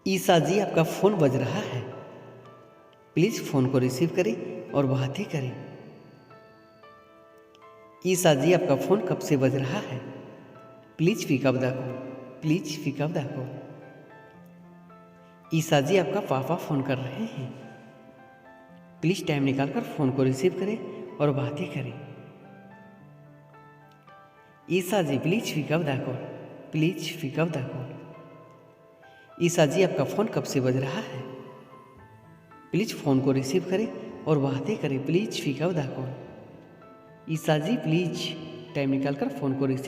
ईसा जी, आपका फ़ोन बज रहा है। प्लीज़ फ़ोन को रिसीव करें और बातें करें। ईसा जी, आपका फ़ोन कब से बज रहा है। Please pick up the call. Please pick up the call. Isa ji, आपका पापा फ़ोन कर रहे हैं। प्लीज़ टाइम निकाल कर फ़ोन को रिसीव करें और बातें करें। Isa ji, please pick up the call. Please pick up the call. Isa ji, आपका फ़ोन कब से बज रहा है। प्लीज़ फ़ोन को रिसीव करें और बातें करें। Please pick up the call. Isa ji, please time निकाल कर फ़ोन को रिसीव